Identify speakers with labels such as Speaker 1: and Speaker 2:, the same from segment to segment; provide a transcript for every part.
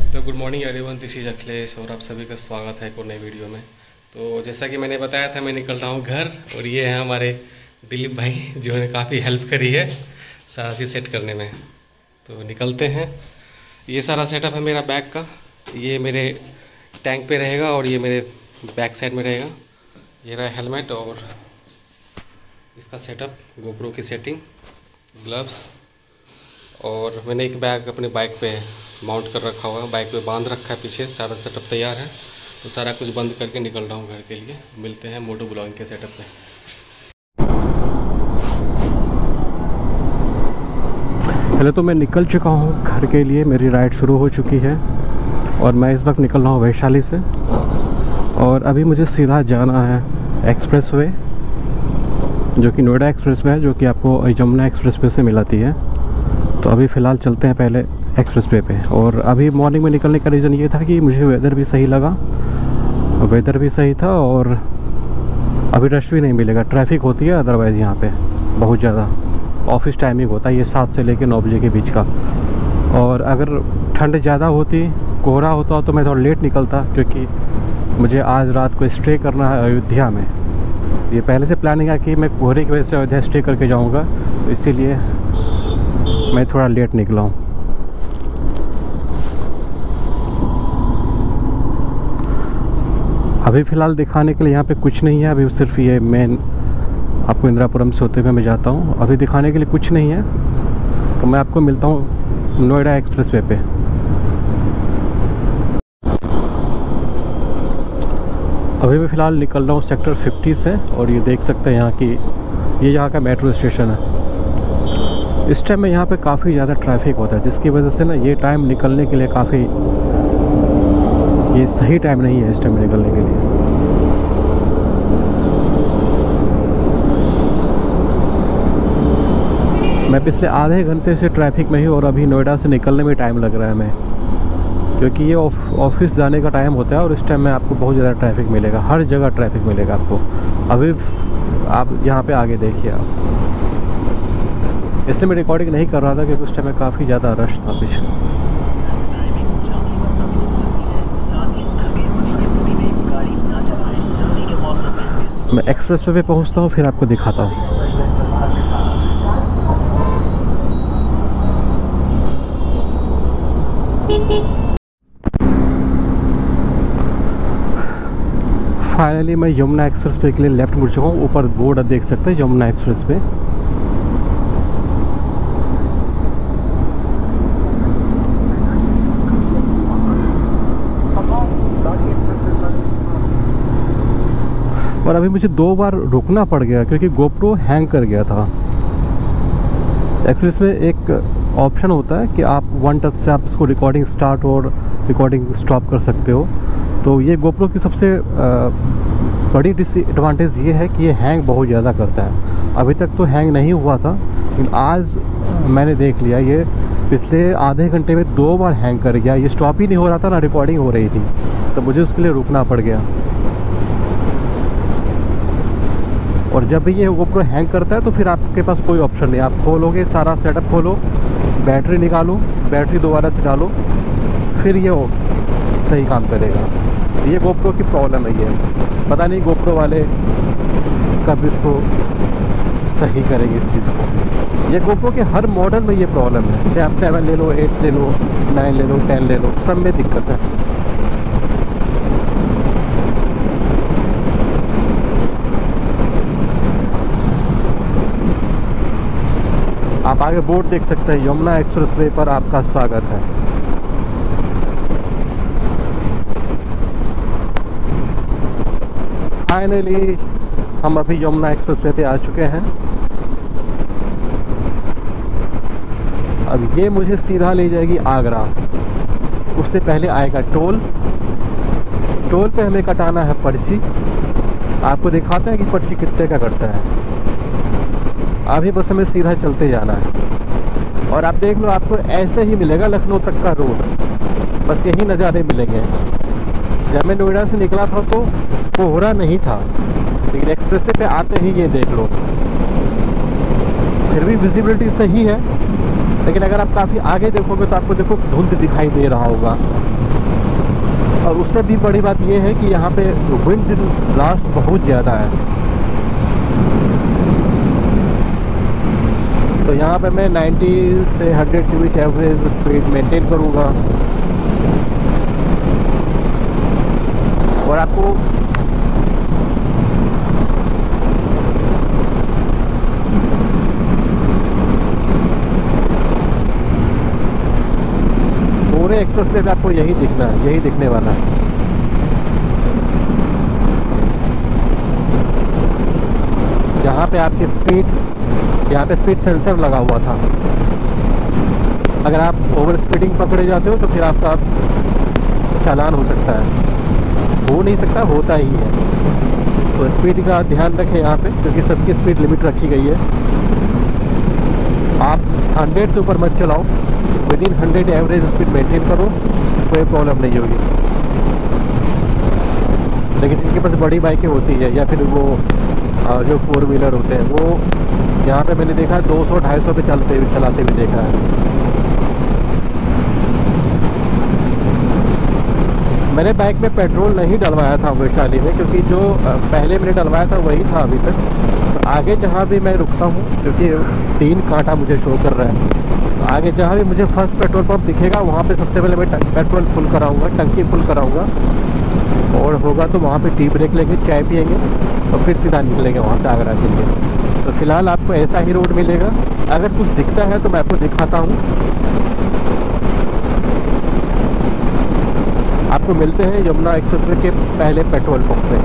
Speaker 1: तो good morning everyone, this is Akhilesh और आप सभी का स्वागत है एक और नई वीडियो में। तो जैसा कि मैंने बताया था, मैं निकल रहा हूँ घर और ये हैं हमारे दिलीप भाई जिन्होंने काफ़ी हेल्प करी है सारा चीज़ सेट करने में। तो निकलते हैं। ये सारा सेटअप है मेरा बैग का। ये मेरे टैंक पे रहेगा और ये मेरे बैक साइड में रहेगा। ये रहा हेलमेट और इसका सेटअप, गोप्रो की सेटिंग, ग्लव्स, और मैंने एक बैग अपने बाइक पे माउंट कर रखा हुआ है, बाइक पे बांध रखा है पीछे। सारा सेटअप तैयार है, तो सारा कुछ बंद करके निकल रहा हूँ घर के लिए। मिलते हैं मोटो ब्लॉगिंग के सेटअप पे। पहले तो मैं निकल चुका हूँ घर के लिए, मेरी राइड शुरू हो चुकी है और मैं इस वक्त निकल रहा हूँ वैशाली से। और अभी मुझे सीधा जाना है एक्सप्रेस वे, जो कि नोएडा एक्सप्रेस वे है, जो कि आपको यमुना एक्सप्रेस वे से मिलाती है। तो अभी फ़िलहाल चलते हैं पहले एक्सप्रेस वे पे। और अभी मॉर्निंग में निकलने का रीज़न ये था कि मुझे वेदर भी सही लगा, वेदर भी सही था और अभी रश भी नहीं मिलेगा। ट्रैफिक होती है अदरवाइज़ यहाँ पे बहुत ज़्यादा। ऑफिस टाइमिंग होता है ये 7 से लेकर 9 बजे के बीच का। और अगर ठंड ज़्यादा होती, कोहरा होता तो मैं थोड़ा लेट निकलता, क्योंकि मुझे आज रात को स्टे करना है अयोध्या में। ये पहले से प्लानिंग है कि मैं कोहरे की वजह से अयोध्या स्टे करके जाऊँगा, तो इसीलिए मैं थोड़ा लेट निकला हूँ। अभी फ़िलहाल दिखाने के लिए यहाँ पे कुछ नहीं है। अभी सिर्फ ये मेन आपको इंदिरापुरम से होते हुए मैं जाता हूँ। अभी दिखाने के लिए कुछ नहीं है, तो मैं आपको मिलता हूँ नोएडा एक्सप्रेस वे पे। अभी मैं फ़िलहाल निकल रहा हूँ सेक्टर 50 से और ये देख सकते हैं यहाँ की, ये यहाँ का मेट्रो स्टेशन है। इस टाइम में यहाँ पे काफ़ी ज़्यादा ट्रैफिक होता है, जिसकी वजह से ना ये टाइम निकलने के लिए काफ़ी, ये सही टाइम नहीं है इस टाइम निकलने के लिए। मैं पिछले आधे घंटे से ट्रैफिक में ही, और अभी नोएडा से निकलने में टाइम लग रहा है मैं, क्योंकि ये ऑफिस जाने का टाइम होता है और इस टाइम में आपको बहुत ज़्यादा ट्रैफिक मिलेगा, हर जगह ट्रैफिक मिलेगा आपको। अभी आप यहाँ पे आगे देखिए आप। इसलिए मैं रिकॉर्डिंग नहीं कर रहा था क्योंकि उस टाइम में काफ़ी ज़्यादा रश था पीछे। मैं एक्सप्रेस वे पे पहुँचता हूँ, फिर आपको दिखाता हूँ। फाइनली मैं यमुना एक्सप्रेस वे के लिए लेफ्ट मुड़ चुका हूँ। ऊपर बोर्ड देख सकते हैं यमुना एक्सप्रेस वे। और अभी मुझे 2 बार रुकना पड़ गया क्योंकि गोप्रो हैंग कर गया था। एक्चुअली इसमें एक ऑप्शन होता है कि आप 1 टच से आप इसको रिकॉर्डिंग स्टार्ट और रिकॉर्डिंग स्टॉप कर सकते हो। तो ये गोप्रो की सबसे बड़ी डिसएडवांटेज ये है कि ये हैंग बहुत ज़्यादा करता है। अभी तक तो हैंग नहीं हुआ था, लेकिन आज मैंने देख लिया ये पिछले आधे घंटे में 2 बार हैंग कर गया। ये स्टॉप ही नहीं हो रहा था, ना रिकॉर्डिंग हो रही थी, तो मुझे उसके लिए रुकना पड़ गया। और जब भी ये गोप्रो हैंग करता है तो फिर आपके पास कोई ऑप्शन नहीं, आप खोलोगे सारा सेटअप, खोलो, बैटरी निकालो, बैटरी दोबारा से डालो, फिर ये सही काम करेगा। ये गोप्रो की प्रॉब्लम है। ये पता नहीं गोप्रो वाले कब इसको सही करेंगे इस चीज़ को। ये गोप्रो के हर मॉडल में ये प्रॉब्लम है, चाहे आप 7 ले लो, 8 ले लो, 9 ले लो, 10 ले लो, सब में दिक्कत है। आप आगे बोर्ड देख सकते हैं, यमुना एक्सप्रेस वे पर आपका स्वागत है। फाइनली हम अभी यमुना एक्सप्रेस वे पे आ चुके हैं। अब ये मुझे सीधा ले जाएगी आगरा। उससे पहले आएगा टोल। टोल पे हमें कटाना है पर्ची। आपको दिखाते हैं कि पर्ची कितने का कटता है। अभी बस हमें सीधा चलते जाना है और आप देख लो, आपको ऐसे ही मिलेगा लखनऊ तक का रोड, बस यही नज़ारे मिलेंगे। जब मैं नोएडा से निकला था तो कोहरा नहीं था, लेकिन एक्सप्रेस पे आते ही ये देख लो, फिर भी विजिबिलिटी सही है। लेकिन अगर आप काफ़ी आगे देखोगे तो आपको देखो धुंध दिखाई दे रहा होगा। और उससे भी बड़ी बात ये है कि यहाँ पे विंड ब्लास्ट बहुत ज़्यादा है। तो यहाँ पे मैं 90 से 100 के बीच एवरेज स्पीड मेंटेन करूँगा। और आपको पूरे एक्सप्रेस पे आपको यही दिखना है, यही दिखने वाला है। यहाँ पे आपकी स्पीड, यहाँ पे स्पीड सेंसर लगा हुआ था। अगर आप ओवर स्पीडिंग पकड़े जाते हो तो फिर आपका चालान हो सकता है, हो नहीं सकता, होता ही है। तो स्पीड का ध्यान रखें यहाँ पे, क्योंकि सबकी स्पीड लिमिट रखी गई है। आप 100 से ऊपर मत चलाओ, विदिन 100 एवरेज स्पीड मेंटेन करो, कोई प्रॉब्लम नहीं होगी। लेकिन जिनके पास बड़ी बाइकें होती है या फिर वो जो 4 व्हीलर होते हैं, वो यहाँ पे मैंने देखा 200-250 पे चलाते हुए देखा है। मैंने बाइक में पेट्रोल नहीं डलवाया था वैशाली में, क्योंकि जो पहले मैंने डलवाया था वही था अभी तक। तो आगे जहाँ भी मैं रुकता हूँ, क्योंकि 3 कांटा मुझे शो कर रहा है, तो आगे जहाँ भी मुझे फर्स्ट पेट्रोल पंप दिखेगा वहाँ पे सबसे पहले मैं पेट्रोल फुल कराऊँगा, टंकी फुल कराऊँगा। और होगा तो वहाँ पे टी ब्रेक लेंगे, चाय पियेंगे और फिर सीधा निकलेंगे वहाँ से आगरा के लिए। तो फिलहाल आपको ऐसा ही रोड मिलेगा। अगर कुछ दिखता है तो मैं आपको दिखाता हूँ। आपको मिलते हैं यमुना एक्सप्रेसवे के पहले पेट्रोल पंप पे।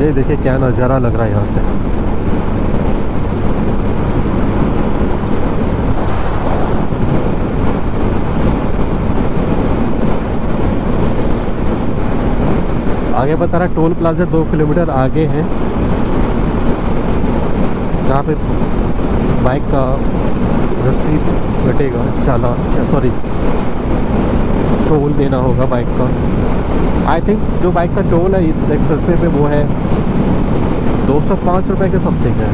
Speaker 1: ये देखिए क्या नज़ारा लग रहा है यहाँ से। आगे बता रहा टोल प्लाजा 2 किलोमीटर आगे है, जहाँ पे बाइक का रसीद कटेगा, सॉरी टोल देना होगा बाइक का। आई थिंक जो बाइक का टोल है इस एक्सप्रेसवे पे वो है 205 रुपये के समथिंग है,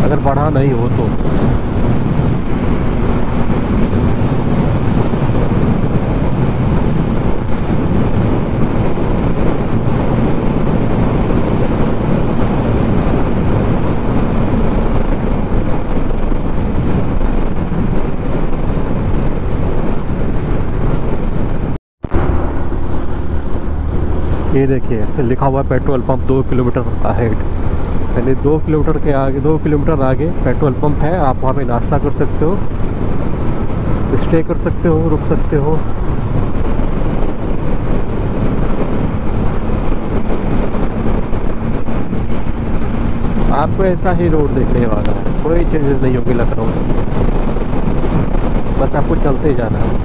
Speaker 1: अगर बढ़ा नहीं हो तो। ये देखिए लिखा हुआ है पेट्रोल पंप 2 किलोमीटर अहेड, यानी 2 किलोमीटर के आगे, 2 किलोमीटर आगे पेट्रोल पंप है। आप वहाँ पे नाश्ता कर सकते हो, स्टे कर सकते हो, रुक सकते हो। आपको ऐसा ही रोड देखने वाला है, कोई चेंजेस नहीं होंगे लखनऊ में, बस आपको चलते जाना है।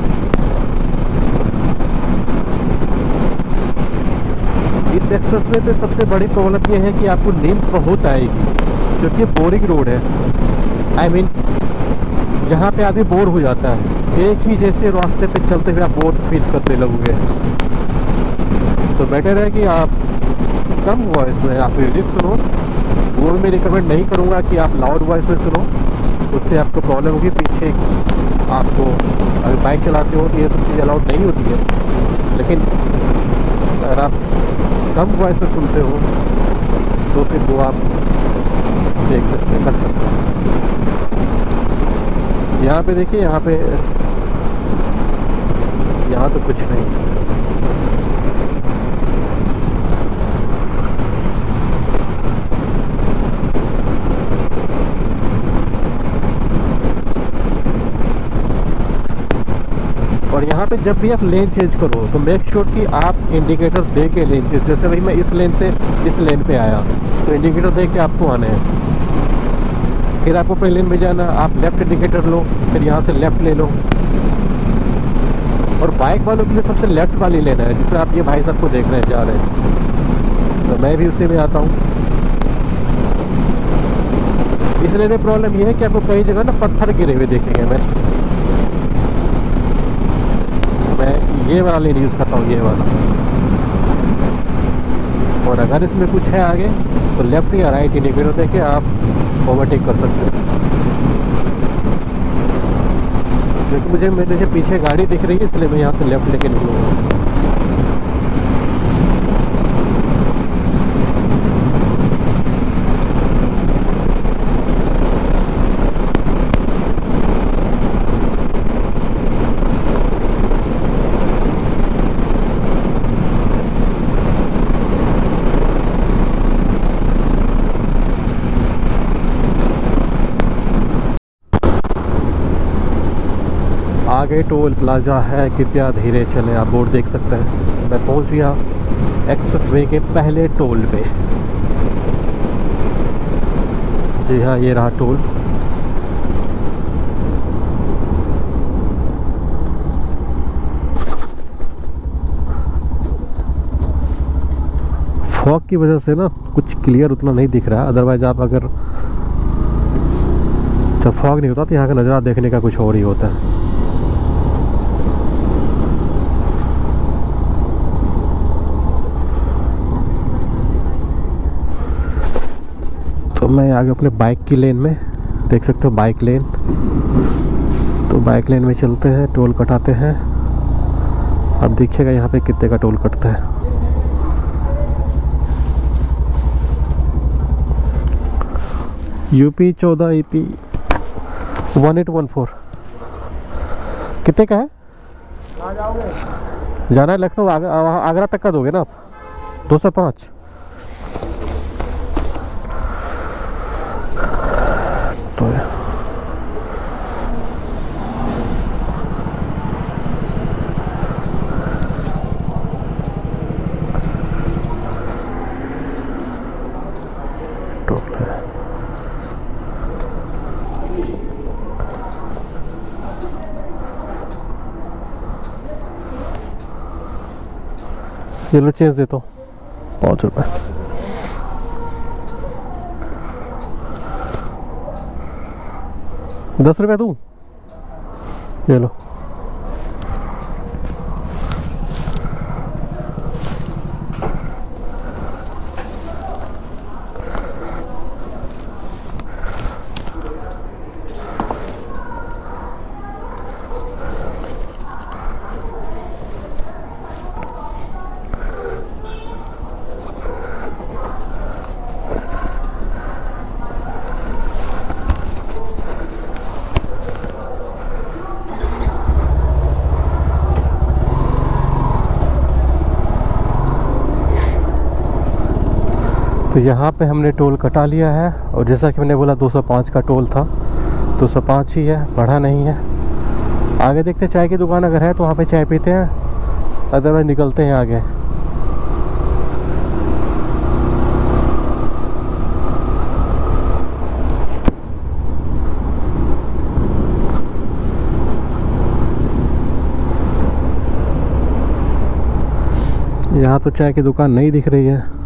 Speaker 1: इस एक्सप्रेसवे पे सबसे बड़ी प्रॉब्लम ये है कि आपको नींद बहुत आएगी, क्योंकि बोरिंग रोड है। आई मीन जहाँ पे आदमी बोर हो जाता है, एक ही जैसे रास्ते पे चलते हुए आप बोर फील करने लगोगे। तो बेटर है कि आप कम वॉइस में आप म्यूजिक सुनो। वो भी मैं रिकमेंड नहीं करूँगा कि आप लाउड वॉइस में सुनो, उससे आपको प्रॉब्लम होगी। पीछे आपको अगर बाइक चलाते हो तो ये सब चीज़ अलाउड नहीं होती है, लेकिन अगर आप कम वॉइस में सुनते हो तो फिर वो आप देख सकते हैं, कर सकते हैं। यहाँ पे देखिए, यहाँ तो कुछ नहीं। और यहाँ पे जब भी आप लेन चेंज करो तो मेक श्योर कि आप इंडिकेटर दे के लेन चेंज, जैसे भाई मैं इस लेन से इस लेन पे आया तो इंडिकेटर दे के आपको आना है। फिर आपको अपने लेन में जाना, आप लेफ़्ट इंडिकेटर लो, फिर यहाँ से लेफ़्ट ले लो। और बाइक वालों के लिए सबसे लेफ़्ट वाली लेना है, जिसमें आप ये भाई साहब को देख रहे हैं जा रहे हैं, तो मैं भी उसी में आता हूँ। इस लेन में प्रॉब्लम ये है कि आपको कई जगह ना पत्थर गिरे हुए देखेंगे। मैं ये वाला लेन यूज़ करता हूँ, ये वाला। और अगर इसमें कुछ है आगे तो लेफ़्ट या राइट इंडिकेटर देके आप ओवरटेक कर सकते हैं। क्योंकि मुझे मेरे पीछे गाड़ी दिख रही है, इसलिए मैं यहाँ से लेफ़्ट लेके निकलूँगा। आगे टोल प्लाजा है, कृपया धीरे चलें। आप बोर्ड देख सकते हैं। मैं पहुंच गया एक्सेस वे के पहले टोल पे। जी हाँ, ये रहा टोल। फॉग की वजह से ना कुछ क्लियर उतना नहीं दिख रहा है, अदरवाइज आप अगर जब फॉग नहीं होता तो यहाँ का नज़ारा देखने का कुछ और ही होता है। तो मैं आगे अपने बाइक की लेन में, देख सकते हो बाइक लेन, तो बाइक लेन में चलते हैं, टोल कटाते हैं। अब देखिएगा यहाँ पे कितने का टोल कटता है। यूपी 14 EP 1814 कितने का है? जाना है लखनऊ, आगरा तक का दोगे ना आप? 205। तो टोल है। ये लो चेंज देता हूँ, 5 रुपये। ₹10 दूँ? ये लो। तो यहाँ पे हमने टोल कटा लिया है, और जैसा कि मैंने बोला 205 का टोल था, 205 ही है, बढ़ा नहीं है। आगे देखते हैं, चाय की दुकान अगर है तो वहाँ पे चाय पीते हैं, अदरवाइज निकलते हैं आगे। यहाँ तो चाय की दुकान नहीं दिख रही है।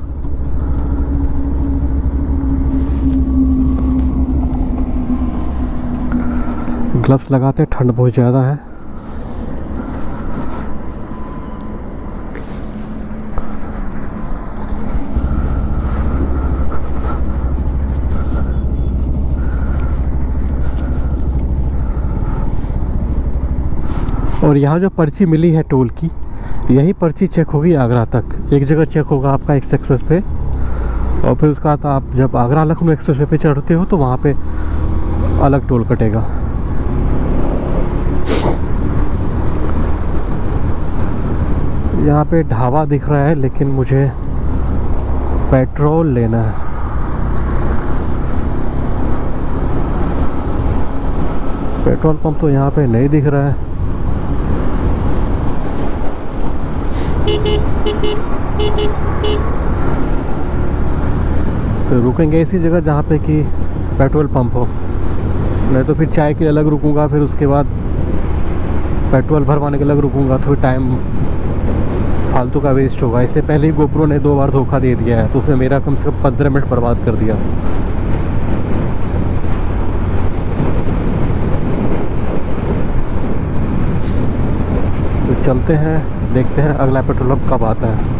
Speaker 1: ग्लव्स लगाते, ठंड बहुत ज़्यादा है। और यहाँ जो पर्ची मिली है टोल की, यही पर्ची चेक होगी आगरा तक। एक जगह चेक होगा आपका एक्सप्रेस पे, और फिर उसका बाद आप जब आगरा लखनऊ एक्सप्रेस पे चढ़ते हो तो वहाँ पे अलग टोल कटेगा। यहाँ पे ढाबा दिख रहा है, लेकिन मुझे पेट्रोल लेना है। पेट्रोल पंप तो यहाँ पे नहीं दिख रहा है। तो रुकेंगे इसी जगह जहाँ पे कि पेट्रोल पंप हो, नहीं तो फिर चाय के लिए अलग रुकूंगा, फिर उसके बाद पेट्रोल भरवाने के अलग रुकूंगा, तो टाइम फालतू का वेस्ट होगा। इससे पहले ही गोप्रो ने 2 बार धोखा दे दिया है, तो उसने मेरा कम से कम 15 मिनट बर्बाद कर दिया। तो चलते हैं, देखते हैं अगला पेट्रोल पंप कब आता है।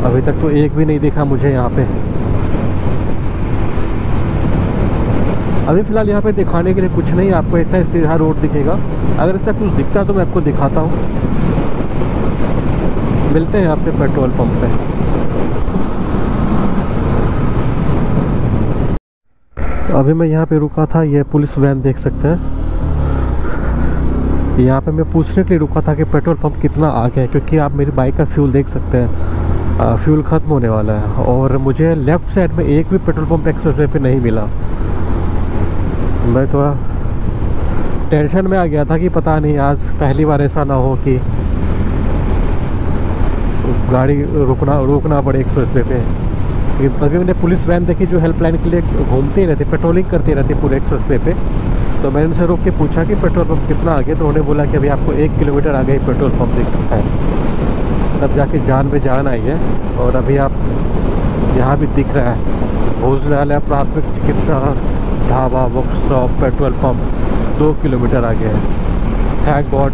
Speaker 1: अभी तक तो एक भी नहीं दिखा मुझे यहाँ पे। अभी फ़िलहाल यहाँ पे दिखाने के लिए कुछ नहीं, आपको ऐसा ही सीधा रोड दिखेगा। अगर ऐसा कुछ दिखता तो मैं आपको दिखाता हूँ। मिलते हैं आपसे पेट्रोल पंप पे। तो अभी मैं यहाँ पे रुका था, ये पुलिस वैन देख सकते हैं। यहाँ पे मैं पूछने के लिए रुका था कि पेट्रोल पंप कितना आगे है, क्योंकि आप मेरी बाइक का फ्यूल देख सकते हैं, फ्यूल ख़त्म होने वाला है। और मुझे लेफ़्ट साइड में एक भी पेट्रोल पंप एक्सप्रेसवे पे नहीं मिला। मैं थोड़ा टेंशन में आ गया था कि पता नहीं आज पहली बार ऐसा ना हो कि गाड़ी रोकना पड़े एक्सप्रेसवे पे। लेकिन तभी मैंने पुलिस वैन देखी जो हेल्पलाइन के लिए घूमते ही रहते, पेट्रोलिंग करती रहती पूरे एक्सप्रेसवे पे। तो मैंने उनसे रोक के पूछा कि पेट्रोल पंप कितना आगे, तो उन्होंने बोला कि अभी आपको 1 किलोमीटर आगे ही पेट्रोल पंप दिखता है। तब जाके जान में जान आई है। और अभी आप यहाँ भी दिख रहा है भोजनालय, प्राथमिक चिकित्सा, dhaba, book stop, petrol pump 2 kilometre आगे है। Thank God.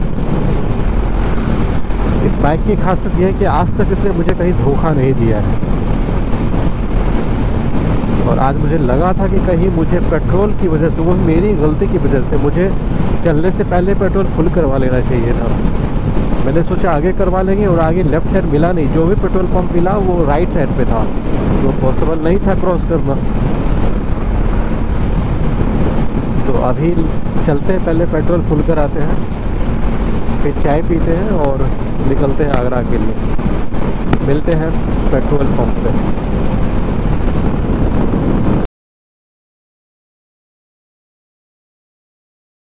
Speaker 1: इस बाइक की खासियत यह है कि आज तक इसने मुझे कहीं धोखा नहीं दिया है। और आज मुझे लगा था कि कहीं मुझे पेट्रोल की वजह से, वो मेरी गलती की वजह से, मुझे चलने से पहले पेट्रोल फुल करवा लेना चाहिए था। मैंने सोचा आगे करवा लेंगे, और आगे लेफ़्ट साइड मिला नहीं। जो भी पेट्रोल पंप मिला वो राइट साइड पे था, तो पॉसिबल नहीं था क्रॉस करना। तो अभी चलते हैं, पहले पेट्रोल फुल कराते हैं, फिर चाय पीते हैं और निकलते हैं आगरा के लिए। मिलते हैं पेट्रोल पंप पे।